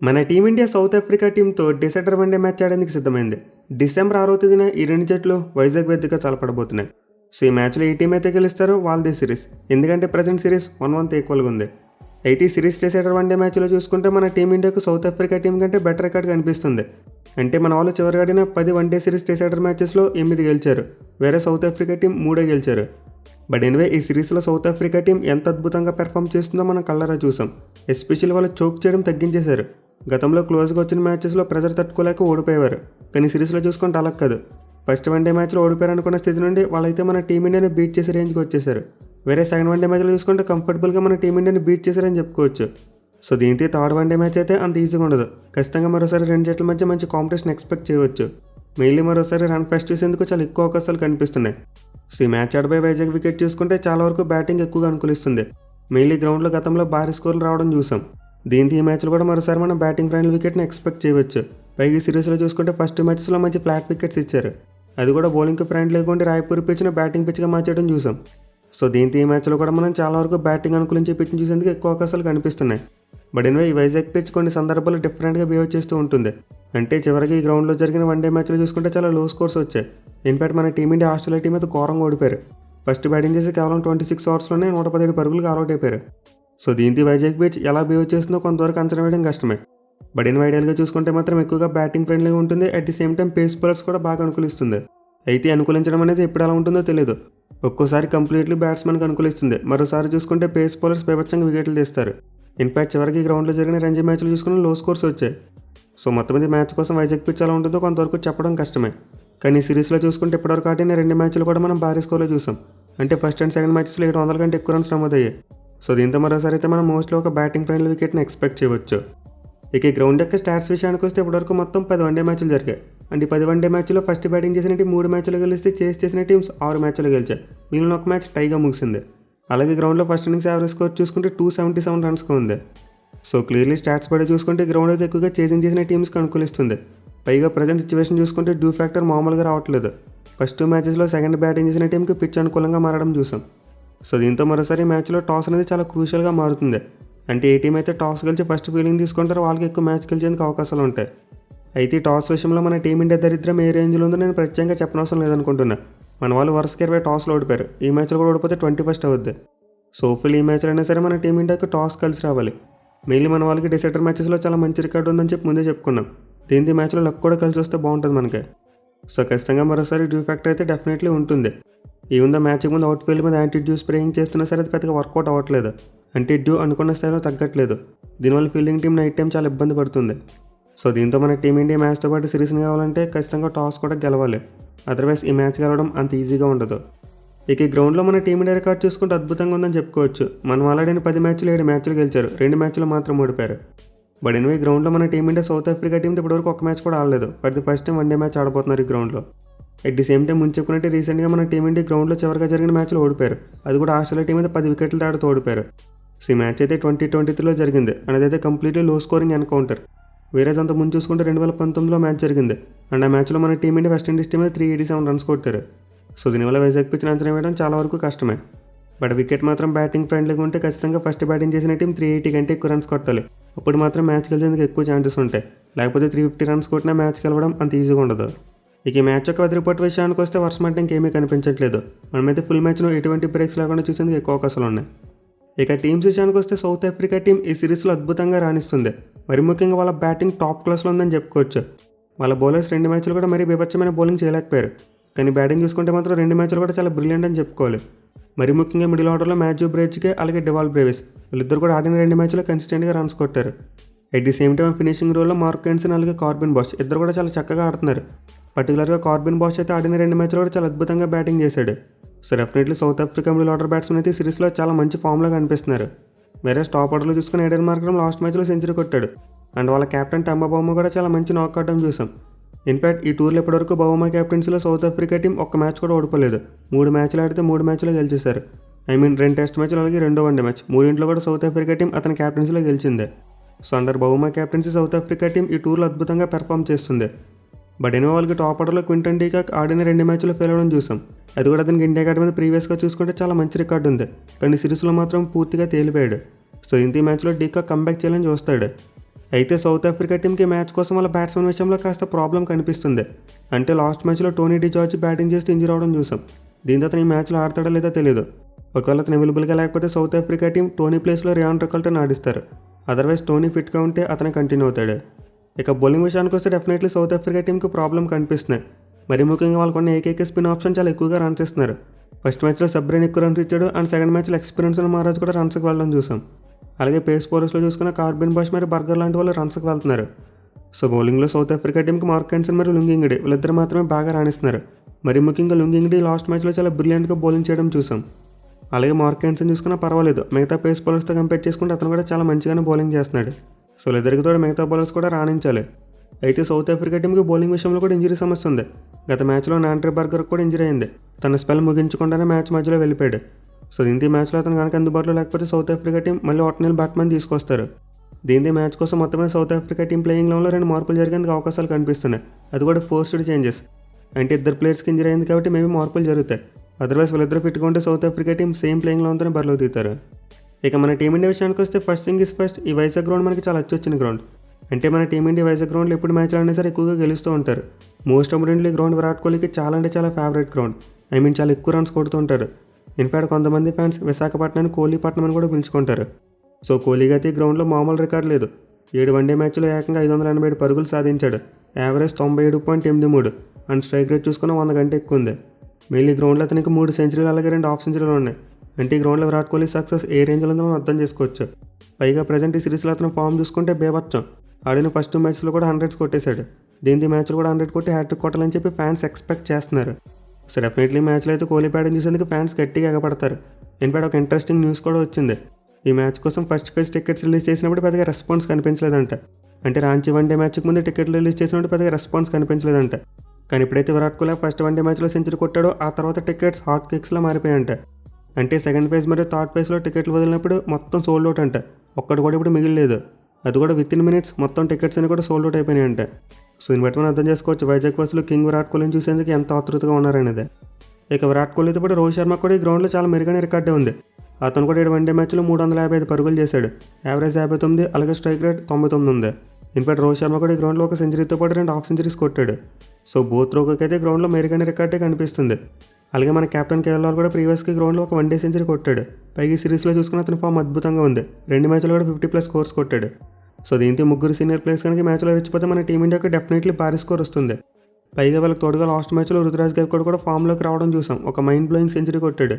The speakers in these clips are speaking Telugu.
మన టీమిండియా సౌత్ ఆఫ్రికా టీంతో డిసెంబర్ వన్డే మ్యాచ్ ఆడేందుకు సిద్ధమైంది. డిసెంబర్ 6వ తేదీన ఈ రెండు జట్లు వైజాగ్ వేదికగా తలపడబోతున్నాయి. సో ఈ మ్యాచ్లో ఏ టీం అయితే గెలుస్తారో వాళ్ళదే సిరీస్. ఎందుకంటే ప్రజెంట్ సిరీస్ 1-1 ఈక్వల్గా ఉంది. అయితే ఈ సిరీస్ డిసైడర్ వన్డే మ్యాచ్లో చూసుకుంటే మన టీమిండియాకు సౌత్ ఆఫ్రికా టీం కంటే బెటర్ రికార్డ్ కనిపిస్తుంది. అంటే మన వాళ్ళు చివరి ఆడిన 10 వన్డే సిరీస్ డిసైడర్ మ్యాచెస్లో 8 గెలిచారు, వేరే సౌత్ ఆఫ్రికా టీం 3 గెలిచారు. బట్ ఎనివే ఈ సిరీస్లో సౌత్ ఆఫ్రికా టీం ఎంత అద్భుతంగా పెర్ఫామ్ చేస్తుందో మనం కళ్ళారా చూసాం. ఎస్పెషల్లీ వాళ్ళు చోక్ చేయడం తగ్గించేశారు. గతంలో క్లోజ్గా వచ్చిన మ్యాచెస్లో ప్రెజర్ తట్టుకోలేక ఓడిపోయేవారు, కానీ సిరీస్లో చూసుకుంటే అలా కాదు. ఫస్ట్ వన్డే మ్యాచ్లో ఓడిపోయారు అనుకున్న స్థితి నుండి వాళ్ళైతే మన టీమిండియాని బీట్ చేసే రేంజ్కి వచ్చేసారు. వేరే సెకండ్ వన్డే మ్యాచ్లో చూసుకుంటే కంఫర్టబుల్గా మన టీమిండియాని బీట్ చేశారని చెప్పుకోవచ్చు. సో దీంతో థర్డ్ వన్డే మ్యాచ్ అయితే అంత ఈజీగా ఉండదు. ఖచ్చితంగా మరోసారి రెండు జట్ల మధ్య మంచి కాంపిటీషన్ ఎక్స్పెక్ట్ చేయవచ్చు. మెయిన్లీ మరోసారి రన్ ఫెస్ట్ చేసేందుకు చాలా ఎక్కువ అవకాశాలు కనిపిస్తున్నాయి. సో ఈ మ్యాచ్ ఆడబోయే వైజాగ్ వికెట్ చూసుకుంటే చాలా వరకు బ్యాటింగ్ ఎక్కువగా అనుకూలిస్తుంది. మెయిన్లీ గ్రౌండ్లో గతంలో భారీ స్కోర్లు రావడం చూసాం. దీంతో ఈ మ్యాచ్లో కూడా మరోసారి మనం బ్యాటింగ్ ఫైనల్ వికెట్ని ఎక్స్పెక్ట్ చేయవచ్చు. పైగా సిరీస్లో చూసుకుంటే ఫస్ట్ మ్యాచెస్లో మంచి ఫ్లాట్ వికెట్స్ ఇచ్చారు, అది కూడా బౌలింగ్కి ఫ్రెండ్ లేకుండా రాయ్పూర్ పిచ్ను బ్యాటింగ్ పిచ్గా మార్చడం చూసాం. సో దీంతో ఈ మ్యాచ్లో కూడా మనం చాలా వరకు బ్యాటింగ్ అనుకూలించే పిచ్ని చూసేందుకు ఎక్కువ అవకాశాలు కనిపిస్తున్నాయి. బట్ ఎనివే ఈ వైజాగ్ పిచ్ కొన్ని సందర్భాల్లో డిఫరెంట్గా బిహేవ్ చేస్తూ ఉంటుంది. అంటే చివరికి ఈ గ్రౌండ్లో జరిగిన వన్డే మ్యాచ్లో చూసుకుంటే చాలా లో స్కోర్స్ వచ్చాయి. ఇన్ఫాక్ట్ మన టీమిండియా ఆస్ట్రేలియా టీం అయితే ఘోరంగా ఓడిపోయారు. ఫస్ట్ బ్యాటింగ్ చేసి కేవలం 26 ఓవర్స్లోనే 117 పరుగులకు ఆల్అౌట్ అయిపోయారు. సో దీంతో వైజాగ్ పిచ్ ఎలా బిహేవ్ చేస్తుందో కొంతవరకు అంచనా వేయడం కష్టమే. బట్ ఇన్ ఐడియల్గా చూసుకుంటే మాత్రం ఎక్కువగా బ్యాటింగ్ ఫ్రెండ్లీగా ఉంటుంది. At the same time face bowlers కూడా బాగా అనుకూలిస్తుంది. అయితే అనుకూలించడం అనేది ఎప్పుడు ఎలా ఉంటుందో తెలియదు. ఒక్కోసారి కంప్లీట్లీ బ్యాట్స్మెన్కి అనుకూలిస్తుంది, మరోసారి చూసుకుంటే పేస్ బౌలర్స్ బీభత్సంగా వికెట్లు తీస్తారు. ఇన్ఫాక్ట్ చివరికి గ్రౌండ్లో జరిగిన రంజీ మ్యాచ్లు చూసుకుని లో స్కోర్స్ వచ్చాయి. సో మొత్తం మీద మ్యాచ్ కోసం వైజాగ్ పిచ్ ఎలా ఉంటుందో కొంతవరకు చెప్పడం కష్టమే. కానీ సిరీస్లో చూసుకుంటే ఇప్పటివరకు ఆడిన 2 మ్యాచ్లు కూడా మనం భారీ స్కోర్లో చూసాం. అంటే ఫస్ట్ అండ్ సెకండ్ మ్యాచెస్లో 700 కంటే ఎక్కువ రన్స్ నమోదయ్యాయి. సో దీంతో మరోసారి అయితే మనం మోస్ట్లీ ఒక బ్యాటింగ్ ఫ్రెండ్లీ వికెట్ని ఎక్స్పెక్ట్ చేయవచ్చు. ఇక ఈ గ్రౌండ్ యొక్క స్టాట్స్ విషయానికి వస్తే ఇప్పటివరకు మొత్తం 10 వన్డే మ్యాచ్లు జరిగాయి. అంటే 10 వన్డే మ్యాచ్లో ఫస్ట్ బ్యాటింగ్ చేసిన టీం 3 మ్యాచ్లు గెలిస్తే చేస్ చేసిన టీమ్స్ 6 మ్యాచ్లు గెలిచాయి. మిగిలిన ఒక మ్యాచ్ టైగా ముగిసింది. అలాగే గ్రౌండ్లో ఫస్ట్ ఇన్నింగ్స్ యావరేజ్ స్కోర్ చూసుకుంటే 277 రన్స్గా ఉంది. సో క్లియర్లీ స్టాట్స్ పడి చూసుకుంటే గ్రౌండ్ అయితే ఎక్కువగా చేసింగ్ చేసిన టీమ్స్కి అనుకూలిస్తుంది. పైగా ప్రజెంట్ సిచ్యువేషన్ చూసుకుంటే డ్యూ ఫ్యాక్టర్ మామూలుగా రావట్లేదు. ఫస్ట్ 2 మ్యాచెస్లో సెకండ్ బ్యాటింగ్ చేసిన టీంకి పిచ్ అనుకూలంగా మారడం చూసాం. సో దీంతో మరోసారి మ్యాచ్లో టాస్ అనేది చాలా క్రూషియల్గా మారుతుంది. అంటే ఏ టీం అయితే టాస్ గెలిచి ఫస్ట్ ఫీల్డింగ్ తీసుకుంటారో వాళ్ళకి ఎక్కువ మ్యాచ్ గెలిచేందుకు అవకాశాలు ఉంటాయి. అయితే ఈ టాస్ విషయంలో మన టీమిండియా దరిద్రం ఏ రేంజ్లో ఉందో నేను ప్రత్యేకంగా చెప్పనవసరం లేదనుకుంటున్నా. మన వాళ్ళు వరుసగా 20 టాస్లో ఓడిపోయారు. ఈ మ్యాచ్లో కూడా ఓడిపోతే 21st అవుద్ది. సో ఈ మ్యాచ్లో అయినా సరే మన టీమిండియాకి టాస్ కలిసి రావాలి. మెయిన్లీ మన వాళ్ళకి డిసైడర్ మ్యాచెస్లో చాలా మంచి రికార్డు ఉందని చెప్పి ముందే చెప్పుకున్నాం. దీంతో ఈ మ్యాచ్లో లక్ కూడా కలిసి వస్తే బాగుంటుంది మనకి. సో ఖచ్చితంగా మరోసారి డ్యూ ఫ్యాక్టర్ అయితే డెఫినెట్లీ ఉంటుంది. ఈవెన్ ద మ్యాచ్కి ముందు అవుట్ ఫీల్డ్ మీద యాంటీ డ్యూ స్ప్రేయింగ్ చేస్తున్నా సరే అది పెద్దగా వర్కౌట్ అవ్వట్లేదు. అంటే డ్యూ అనుకున్న స్థాయిలో తగ్గట్లేదు. దీనివల్ల ఫీల్డింగ్ టీం నైట్ టైం చాలా ఇబ్బంది పడుతుంది. సో దీంతో మన టీమిండియా మ్యాచ్తో పాటు సిరీస్ని కావాలంటే ఖచ్చితంగా టాస్ కూడా గెలవాలి. అదర్వైజ్ ఈ మ్యాచ్ గెలవడం అంత ఈజీగా ఉండదు. ఇక ఈ గ్రౌండ్లో మన టీమిండియా రికార్డ్ చూసుకుంటే అద్భుతంగా ఉందని చెప్పుకోవచ్చు. మనం ఆల్రెడీ 10 మ్యాచ్లు 7 మ్యాచ్లు గెలిచారు, 2 మ్యాచ్లు మాత్రం ఓడిపోయారు. బట్ ఎనివే గ్రౌండ్లో మన టీమిండియా సౌత్ ఆఫ్రికా టీంతో ఇప్పటివరకు ఒక మ్యాచ్ కూడా ఆడలేదు. But the first time one day match ఆడబోతున్నారు ఈ గ్రౌండ్లో. అట్ ది సేమ్ టైం ముందు చెప్పుకున్నట్టే రీసెంట్గా మన టీమిండియా గ్రౌండ్లో చివరిగా జరిగిన మ్యాచ్లో ఓడిపోయారు. అది కూడా ఆస్ట్రేలియా టీం అయితే 10 వికెట్ల తేడాతో ఓడిపోయారు. సో ఈ మ్యాచ్ అయితే 2023లో జరిగింది. అదైతే కంప్లీట్లీ లో స్కోరింగ్ ఎన్కౌంటర్. వేరే అంత ముందు చూసుకుంటే 2019లో మ్యాచ్ జరిగింది. అండ్ ఆ మ్యాచ్లో మన టీమిండియా వెస్టిండీస్ టీం మీద 387 రన్స్ కొట్టారు. సో దీనివల్ల వైజాగ్ పిచ్ని అంచనా వేయడం చాలా వరకు కష్టమే. బట్ వికెట్ మాత్రం బ్యాటింగ్ ఫ్రెండ్లీగా ఉంటే ఖచ్చితంగా ఫస్ట్ బ్యాటింగ్ చేసిన టీం 380 కంటే ఎక్కువ రన్స్ కొట్టాలి. అప్పుడు మాత్రం మ్యాచ్ గెలిచేందుకు ఎక్కువ ఛాన్సెస్ ఉంటాయి. లేకపోతే 350 రన్స్ కొట్టినా మ్యాచ్ గెలవడం అంత ఈజీగా ఉండదు. ఇక ఈ మ్యాచ్ యొక్క వెదర్ రిపోర్ట్ విషయానికి వస్తే వర్షం అంటే ఇంకేమీ కనిపించట్లేదు. మనమైతే ఫుల్ మ్యాచ్లో ఎటువంటి బ్రేక్స్ లేకుండా చూసేందుకు ఎక్కువ అవకాశాలు ఉన్నాయి. ఇక టీమ్స్ విషయానికి వస్తే సౌత్ ఆఫ్రికా టీం ఈ సిరీస్లో అద్భుతంగా రాణిస్తుంది. మరి ముఖ్యంగా వాళ్ళ బ్యాటింగ్ టాప్ క్లాస్లో ఉందని చెప్పుకోవచ్చు. వాళ్ళ బౌలర్స్ 2 మ్యాచ్లు కూడా మరీ బీభత్సమైన బౌలింగ్ చేయలేకపోయారు. కానీ బ్యాటింగ్ చూసుకుంటే మాత్రం 2 మ్యాచ్లు కూడా చాలా బ్రిలియంట్ అని చెప్పుకోవాలి. మరి ముఖ్యంగా మిడిల్ ఆర్డర్లో మ్యాథ్యూ బ్రేజ్కే అలాగే డెవాల్ బ్రేవిస్ వీళ్ళిద్దరు కూడా ఆడిన 2 మ్యాచ్లో కన్సిస్టెంట్గా రన్స్ కొట్టారు. At the same time finishing రోల్లో మార్క్ హెన్సన్ అలాగే కార్బిన్ బాష్ ఇద్దరు కూడా చాలా చక్కగా ఆడుతున్నారు. పర్టికులర్గా కార్బిన్ బాష్ అయితే ఆడిన 2 మ్యాచ్లు కూడా చాలా అద్భుతంగా బ్యాటింగ్ చేశాడు. So definitely south Africa middle order batsmen అయితే సిరీస్లో చాలా మంచి ఫామ్లో కనిపిస్తున్నారు. వేరే టాప్ ఆర్డర్లో చూసుకుని ఏడెన్ మార్క్రమ్ లాస్ట్ మ్యాచ్లో సెంచరీ కొట్టాడు. అండ్ వాళ్ళ కెప్టెన్ టంబా బౌమా కూడా చాలా మంచి నాక్ ఆడడం చూసాం. ఇన్ఫాక్ట్ ఈ టూర్లో ఇప్పటివరకు బౌమా కెప్టెన్సీలో సౌత్ ఆఫ్రికా టీం ఒక్క మ్యాచ్ కూడా ఓడిపోలేదు. 3 మ్యాచ్లు ఆడితే 3 మ్యాచ్లో గెలిచేశారు. 2 టెస్ట్ మ్యాచ్లు అలాగే 2 వన్డే మ్యాచ్ 3 కూడా సౌత్ ఆఫ్రికా టీం అతని కెప్టెన్సీలో గెలిచిందే. So under Bavuma captaincy South Africa team ఈ టూర్లో అద్భుతంగా పెర్ఫామ్ చేస్తుంది. బట్ ఎనివే వాళ్ళకి టాప్ ఆర్డర్లో క్వింటన్ డీకాక్ ఆడిన 2 మ్యాచ్లు ఫెయిల్ అవ్వడం చూసాం. అది కూడా అతనికి ఇండియా గడ్డ మీద ప్రీవియస్గా చూసుకుంటే చాలా మంచి రికార్డు ఉంది. కానీ సిరీస్లో మాత్రం పూర్తిగా తేలిపోయాడు. సో ఇంత మ్యాచ్లో డీకాక్ కంబ్యాక్ చేయాలని చూస్తాడు. అయితే సౌత్ ఆఫ్రికా టీంకి మ్యాచ్ కోసం వాళ్ళ బ్యాట్స్మెన్ విషయంలో కాస్త ప్రాబ్లం కనిపిస్తుంది. అంటే లాస్ట్ మ్యాచ్లో టోనీ డిజార్జ్ బ్యాటింగ్ చేస్తూ ఇంజూర్ అవడం చూసాం. దీంతో అతను ఈ మ్యాచ్లో ఆడతాడో లేదో తెలియదు. ఒకవేళ అతను అవైలబుల్గా లేకపోతే సౌత్ ఆఫ్రికా టీం టోనీ ప్లేస్లో రియాన్ రికల్టన్ ఆడిస్తారు. అదర్వైజ్ టోనీ ఫిట్గా ఉంటే అతను కంటిన్యూ అవుతాడు. ఇక బౌలింగ్ విషయానికి వస్తే డెఫినెట్లీ సౌత్ ఆఫ్రికా టీంకి ప్రాబ్లం కనిపిస్తున్నాయి. మరి ముఖ్యంగా వాళ్ళకున్న ఏకైక స్పిన్ ఆప్షన్ చాలా ఎక్కువగా రన్స్ ఇస్తున్నారు. ఫస్ట్ మ్యాచ్లో సబ్రెయిన్ ఎక్కువ రన్స్ ఇచ్చాడు అండ్ సెకండ్ మ్యాచ్లో ఎక్స్పీరియన్స్ ఉన్న మహారాజ్ కూడా రన్స్కి వెళ్ళడం చూసాం. అలాగే పేస్ బౌలర్స్లో చూసుకున్న కార్బిన్ బాష్ మరియు బర్గర్ లాంటి వాళ్ళు రన్స్కి వెళ్తున్నారు. సో బౌలింగ్లో సౌత్ ఆఫ్రికా టీంకి మార్క్ హెన్సన్ మరియు లుంగింగిడి వీళ్ళిద్దరు మాత్రమే బాగా రాణిస్తున్నారు. మరి ముఖ్యంగా లుంగింగిడి లాస్ట్ మ్యాచ్లో చాలా బ్రిలియంట్గా బౌలింగ్ చేయడం చూసాం. అలాగే మార్క్ హెన్సన్ చూసుకున్నా పర్వాలేదు, మిగతా పేస్ బౌలర్స్తో కంపేర్ చేసుకుంటే అతను కూడా చాలా మంచిగానే బౌలింగ్ చేస్తున్నాడు. సో వీళ్ళిద్దరికి తోడు మిగతా బౌలర్స్ కూడా రాణించాలి. అయితే సౌత్ ఆఫ్రికా టీంకి బౌలింగ్ విషయంలో కూడా ఇంజరీ సమస్య ఉంది. గత మ్యాచ్లో నాంట్రీ బర్గర్ కూడా ఇంజరీ అయింది. తన స్పెల్ ముగించకుండానే మ్యాచ్ మధ్యలో వెళ్ళిపోయాడు. సో దీంతో ఈ మ్యాచ్లో అతను కనుక అందుబాటులో లేకపోతే సౌత్ ఆఫ్రికా టీం మళ్ళీ ఆటనల్ బ్యాట్స్మెన్ తీసుకొస్తారు. దీంతో మ్యాచ్ కోసం మొత్తమే సౌత్ ఆఫ్రికా టీం ప్లేయింగ్ లెవెన్లో 2 మార్పులు జరిగేందుకు అవకాశాలు కనిపిస్తున్నాయి. అది కూడా ఫోర్స్డ్ చేంజెస్. అంటే ఇద్దరు ప్లేయర్స్కి ఇంజరీ అయింది కాబట్టి మేబీ మార్పులు జరుగుతాయి. అదర్వైజ్ వీళ్ళిద్దరు ఫిట్గా ఉంటే South Africa team same playing లెవెన్తోనే బరిలోకి దిగుతారు. ఇక మన టీమిండియా విషయానికి వస్తే ఫస్ట్ థింగ్ ఇస్ ఫస్ట్, ఈ వైజాగ్ గ్రౌండ్ మనకి చాలా అచ్చొచ్చిన గ్రౌండ్. అంటే మన టీమిండియా వైజాగ్ గ్రౌండ్లో ఎప్పుడు మ్యాచ్లు ఆడినా సరే ఎక్కువగా గెలుస్తూ ఉంటారు. మోస్ట్ అమరెంట్లీ గ్రౌండ్ విరాట్ కోహ్లీకి చాలా అంటే చాలా ఫేవరెట్ గ్రౌండ్. చాలా ఎక్కువ రన్స్ కొడుతూ ఉంటారు. ఇన్ఫ్యాక్ట్ కొంతమంది ఫ్యాన్స్ విశాఖపట్నాన్ని కోహ్లీపట్నం అని కూడా పిలుచుకుంటారు. సో కోహ్లీకి అయితే ఈ గ్రౌండ్లో మామూలు రికార్డు లేదు. 7 వన్డే మ్యాచ్లో ఏకంగా 587 పరుగులు సాధించాడు. యావరేజ్ 97.83 అండ్ స్ట్రైక్ రేట్ చూసుకున్న 100 కంటే ఎక్కువ ఉంది. మెయిన్ ఈ గ్రౌండ్లో అతనికి 3 సెంచరీలు అలాగే 2 హాఫ్ సెంచరీలు ఉన్నాయి. అంటే ఈ గ్రౌండ్లో విరాట్ కోహ్లీ సక్సెస్ ఏ రేంజ్లో ఉందో మనం అర్థం చేసుకోవచ్చు. పైగా ప్రజెంట్ ఈ సిరీస్లో అతను ఫామ్ చూసుకుంటే బేబచ్చం. ఆడిన ఫస్ట్ 2 మ్యాచ్లో కూడా 100s కొట్టేశాడు. దీంతో ఈ మ్యాచ్లో కూడా 100 కొట్టి హ్యాట్రిక్ కొట్టాలని చెప్పి ఫ్యాన్స్ ఎక్స్పెక్ట్ చేస్తున్నారు. సో డెఫినెట్లీ మ్యాచ్లో అయితే కోహ్లీ బ్యాటింగ్ చూసేందుకు ఫ్యాన్స్ గట్టిగా ఎగపడతారు. ఇన్ఫ్యాక్ట్ ఒక ఇంట్రెస్టింగ్ న్యూస్ కూడా వచ్చింది. ఈ మ్యాచ్ కోసం ఫస్ట్ ఫేజ్ టికెట్స్ రిలీజ్ చేసినప్పుడు పెద్దగా రెస్పాన్స్ కనిపించలేదంట. అంటే రాంచీ వన్డే మ్యాచ్కి ముందు టికెట్లు రిలీజ్ చేసినప్పుడు పెద్దగా రెస్పాన్స్ కనిపించలేదంట. కానీ ఇప్పుడైతే విరాట్ కోహ్లీ ఫస్ట్ వన్డే మ్యాచ్లో సెంచరీ కొట్టాడో ఆ తర్వాత టికెట్స్ హాట్ కేక్స్లా మారిపోయాయంట. అంటే సెకండ్ ఫేజ్ మరియు థర్డ్ ఫేజ్లో టికెట్లు వదిలినప్పుడు మొత్తం సోల్డ్ అవుట్ అంట. ఒక్కటి కూడా ఇప్పుడు మిగిలిలేదు. అది కూడా విత్ ఇన్ మినిట్స్ మొత్తం టికెట్స్ అని కూడా సోల్డ్ అవుట్ అయిపోయినాయంట. సో దీన్ని బట్టి మనం అర్థం చేసుకోవచ్చు వైజాగ్ వాసులు కింగ్ విరాట్ కోహ్లీని చూసేందుకు ఎంత ఆతృతగా ఉన్నారనేది. ఇక విరాట్ కోహ్లీతో పాటు రోహిత్ శర్మ కూడా ఈ గ్రౌండ్లో చాలా మెరుగైన రికార్డే ఉంది. అతను కూడా 7 వన్డే మ్యాచ్లో 355 పరుగులు చేశాడు. యావరేజ్ 59, అలాగే స్ట్రైక్ రేట్ 99 ఉంది. ఇన్ఫాక్ట్ రోహిత్ శర్మ కూడా ఈ గ్రౌండ్లో ఒక సెంచరీతో పాటు 2 హాఫ్ సెంచరీస్ కొట్టాడు. సో బోత్ రోకకి అయితే గ్రౌండ్లో మెరుగైన రికార్డే కనిపిస్తుంది. అలాగే మన కెప్టెన్ కేఎల్ రాహుల్ కూడా ప్రీవియస్కి గ్రౌండ్లో ఒక వన్డే సెంచరీ కొట్టాడు. పైగా ఈ సిరీస్లో చూసుకున్న అతని ఫామ్ అద్భుతంగా ఉంది. 2 మ్యాచ్లో కూడా 50+ స్కోర్స్ కొట్టాడు. సో దీంతో ముగ్గురు సీనియర్ ప్లేయర్స్ కనుక మ్యాచ్లో రెచ్చిపోతే మన టీమిండియాకి డెఫినెట్లీ భారీ స్కోర్ వస్తుంది. పైగా వాళ్ళకి తోడుగా లాస్ట్ మ్యాచ్లో రుతురాజ్ గైక్వాడ్ కూడా ఫామ్లోకి రావడం చూసాం. ఒక మైండ్ బ్లోయింగ్ సెంచరీ కొట్టాడు.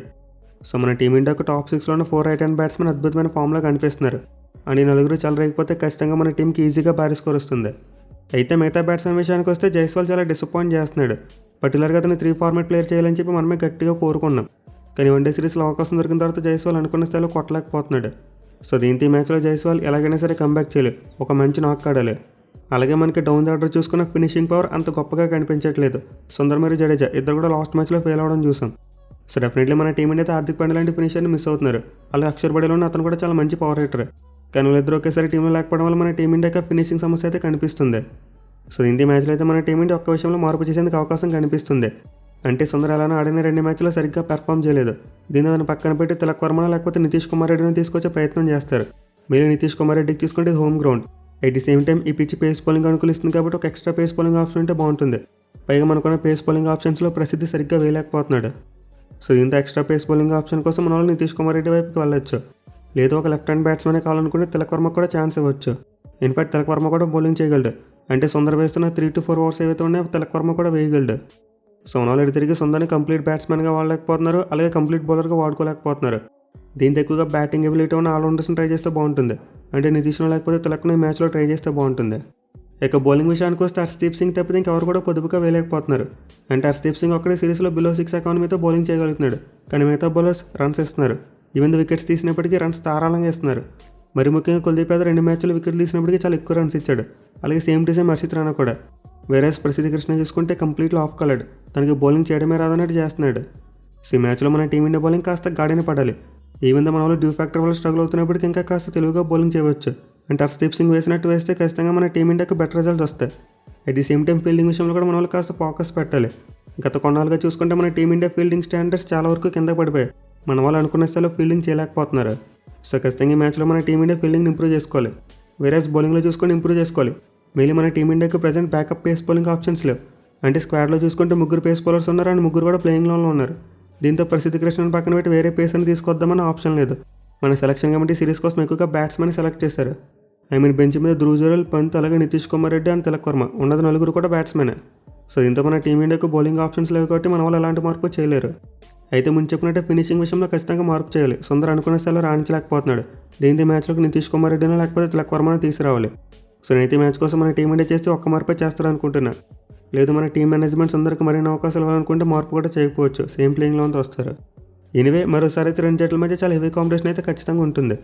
సో మన టీమిండియాకు టాప్ 6లో ఉన్న 4 రైట్ హ్యాండ్ బ్యాట్స్మెన్ అద్భుతమైన ఫామ్లో కనిపిస్తున్నారు. అని 4 చెలరేకపోతే ఖచ్చితంగా మన టీంకి ఈజీగా భారీ స్కోర్ వస్తుంది. అయితే మిగతా బ్యాట్స్మెన్ విషయానికి వస్తే జైస్వాల్ చాలా డిసప్పాయింట్ చేస్తున్నాడు. పర్టికులర్గా అతను 3 ఫార్మాట్ ప్లేయర్ చేయాలని చెప్పి మనమే గట్టిగా కోరుకున్నాం. కానీ వన్డే సిరీస్లో అవకాశం దొరికిన తర్వాత జైస్వాల్ అనుకున్న స్థాయిలో కొట్టలేకపోతున్నాడు. సో దీంతో ఈ మ్యాచ్లో జైస్వాల్ ఎలాగైనా సరే కంబ్యాక్ చేయాలి, ఒక మంచి నాక్ ఆడాలి. అలాగే మనకి డౌన్ ది ఆర్డర్ చూసుకున్న ఫినిషింగ్ పవర్ అంత గొప్పగా కనిపించట్లేదు. సుందర్ మరియు జడేజా ఇద్దరు కూడా లాస్ట్ మ్యాచ్లో ఫెయిల్ అవ్వడం చూసాం. సో డెఫినెట్లీ మన టీం అయితే హార్దిక్ పాండ్యా లాంటి ఫినిషర్ని మిస్ అవుతున్నారు. అలాగే అక్షర్ పటేల్ ఉన్న అతను కూడా చాలా మంచి పవర్ హిటర్. కానీ వీళ్ళిద్దరు ఒకేసారి టీంలో లేకపోవడం వల్ల మన టీమిండియాకి ఫినిషింగ్ సమస్య అయితే కనిపిస్తుంది. సో ఇంటి మ్యాచ్లో అయితే మన టీమిండియా ఒక్క విషయంలో మార్పు చేసేందుకు అవకాశం కనిపిస్తుంది. అంటే సుందర్ అలానే ఆడిన 2 మ్యాచ్లో సరిగ్గా పెర్ఫామ్ చేయలేదు. దీంతో దాన్ని పక్కన పెట్టి తిలక్ వర్మ లేకపోతే నితీష్ కుమార్ రెడ్డిని తీసుకొచ్చే ప్రయత్నం చేస్తారు. మీరు నితీష్ కుమార్ రెడ్డికి తీసుకుంటే ఇది home ground. At the same time ఈ పిచ్ పేస్ బౌలింగ్ అనుకూలిస్తుంది కాబట్టి ఒక ఎక్స్ట్రా పేస్ బౌలింగ్ ఆప్షన్ ఉంటే బాగుంటుంది. పైగా మనకున్న పేస్ బౌలింగ్ ఆప్షన్స్లో ప్రసిద్ధి సరిగ్గా వేయలేకపోతున్నాడు. సో ఇంత ఎక్స్ట్రా పేస్ బౌలింగ్ ఆప్షన్ కోసం మన వాళ్ళు నితీష్ కుమార్ రెడ్డి వైపుకి వెళ్ళొచ్చు. లేదు ఒక లెఫ్ట్ హ్యాండ్ బ్యాట్స్మెనే కావాలనుకుంటే తిలక్ వర్మ కూడా ఛాన్స్ ఇవ్వచ్చు. ఇన్ఫాక్ట్ తిలక్ వర్మ కూడా బౌలింగ్ చేయగలడు. అంటే సుందర్ వేస్తున్న 3 to 4 ఓవర్స్ ఏవైతే ఉన్నాయో తిలక్ వర్మ కూడా వేయగలడు. సో వాళ్ళు తిరిగి సుందర్ని కంప్లీట్ బ్యాట్స్మెన్గా వాడలేకపోతున్నారు, అలాగే కంప్లీట్ బౌలర్గా వాడుకోలేకపోతున్నారు. దీంతో ఎక్కువగా బ్యాటింగ్ ఎబిలిటీ ఉన్న ఆల్రౌండర్స్ని ట్రై చేస్తే బాగుంటుంది. అంటే నితీష్ను లేకపోతే తిలక్ను ఈ మ్యాచ్లో ట్రై చేస్తే బాగుంటుంది. ఇక బౌలింగ్ విషయానికి వస్తే హర్షదీప్ సింగ్ తప్పితే ఇంకెవరు కూడా పొదుపుగా వేయలేకపోతున్నారు. అంటే హర్షదీప్ సింగ్ ఒక్కడే సిరీస్లో బిలో 6 ఎకానమీతో బౌలింగ్ చేయగలుగుతున్నాడు. కానీ మిగతా బౌలర్స్ రన్స్ ఇస్తున్నారు. ఈవెన్ వికెట్స్ తీసినప్పటికీ రన్స్ ధారాళంగా ఇస్తున్నారు. మరి ముఖ్యంగా కుల్దీప్ యాదవ్ 2 మ్యాచ్లు వికెట్లు తీసినప్పటికీ చాలా ఎక్కువ రన్స్ ఇచ్చాడు. అలాగే same to same Harshit Rana కూడా. వేరే ప్రసిద్ధి కృష్ణ చూసుకుంటే కంప్లీట్లీ ఆఫ్ కలర్డ్, తనకి బౌలింగ్ చేయడమే రాదన్నట్టు చేస్తున్నాడు. సో ఈ మ్యాచ్లో మన టీమిండియా బౌలింగ్ కాస్త గాడిన పడాలి. ఈవెన్ మన వాళ్ళు డ్యూ ఫ్యాక్టర్ వల్ల స్ట్రగుల్ అవుతున్నప్పటికీ ఇంకా కాస్త తెలుగుగా బౌలింగ్ చేయవచ్చు. అంటే హర్షదీప్ సింగ్ వేసినట్టు వేస్తే ఖచ్చితంగా మన టీమిండియాకి బెటర్ రిజల్ట్స్ వస్తాయి. At the same time fielding విషయంలో కూడా మన వాళ్ళు కాస్త ఫోకస్ పెట్టాలి. గత కొన్నాళ్ళుగా చూసుకుంటే మన టీమిండియా ఫీల్డింగ్ స్టాండర్డ్స్ చాలా వరకు కింద పడిపోయాయి. మన వాళ్ళు అనుకున్న స్థాయిలో ఫీల్డింగ్ చేయలేకపోతున్నారు. సో ఖచ్చితంగా ఈ మ్యాచ్లో మన టీమిండియా ఫీల్డింగ్ ఇంప్రూవ్ చేసుకోవాలి. వేరేస్ బౌలింగ్లో చూసుకొని ఇంప్రూవ్ చేసుకోవాలి. మెయిన్లీ మన టీమిండియాకి present backup pace bowling options లేవు. అంటే స్క్వాడ్లో చూసుకుంటే 3 పేస్ బౌలర్స్ ఉన్నారు అండ్ 3 కూడా ప్లేయింగ్ లోన్లో ఉన్నారు. దీంతో ప్రసిద్ధ కృష్ణన్ పక్కన పెట్టి వేరే పేస్ అని తీసుకొద్దామని ఆప్షన్ లేదు. మన సెలక్షన్ కమిటీ సిరీస్ కోసం ఎక్కువగా బ్యాట్స్మెన్ సెలెక్ట్ చేశారు. బెంచ్ మీద ధ్రువ్ జురేల్, పంత్, అలాగే నితీష్ కుమార్ రెడ్డి అండ్ తిలక్ వర్మ ఉన్నది 4 కూడా బ్యాట్స్మెనే. సో దీంతో మన టీమిండియాకు బౌలింగ్ ఆప్షన్స్ లేవు కాబట్టి మన వాళ్ళు ఎలాంటి మార్పు చేయలేరు. అయితే ముందు చెప్పినట్టే ఫినిషింగ్ విషయంలో ఖచ్చితంగా మార్పు చేయాలి. సుందర్ అనుకున్న స్థాయిలో రాణించలేకపోతున్నాడు. దీంతో మ్యాచ్లోకి నితీష్ కుమార్ రెడ్డినో లేకపోతే తిలక్ వర్మను తీసుకురావాలి. సో నేనైతే మ్యాచ్ కోసం మన టీమిండియా చేస్తే ఒక్క మార్పే చేస్తారు అనుకుంటున్నా. లేదు మన టీం మేనేజ్మెంట్స్ అందరికీ మరిన్ని అవకాశాలు ఇవ్వాలనుకుంటే మార్పు కూడా చేయకపోవచ్చు. సేమ్ ప్లేయింగ్లోంతో వస్తారు. ఎనివే మరోసారి అయితే 2 జట్ల మధ్య చాలా హెవీ కాంపిటీషన్ అయితే ఖచ్చితంగా ఉంటుంది.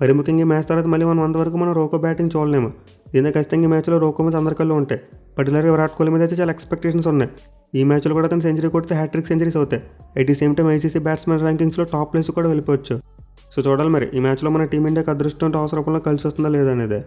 మరి ముఖ్యంగా ఈ మ్యాచ్ తర్వాత మళ్ళీ మనం 100 వరకు మనం రోకో బ్యాటింగ్ చూడలేము. దీంతో ఖచ్చితంగా ఈ మ్యాచ్లో రోకో మీద అందరికల్లో ఉంటాయి. పర్టికులర్గా విరాట్ కోహ్లీ మీద అయితే చాలా ఎక్స్పెక్టేషన్స్ ఉన్నాయి. ఈ మ్యాచ్లో కూడా అతను సెంచరీ కొడితే హ్యాట్రిక్ సెంచరీస్ అవుతాయి. At the same time ICC batsmen ర్యాంకింగ్స్లో టాప్ ప్లేస్ కూడా వెళ్ళిపోవచ్చు. సో చూడాలి మరి ఈ మ్యాచ్లో మన టీమిండియాకి అదృష్టం టాస్ రూపంలో కలిసి వస్తుందా లేదా అనేది.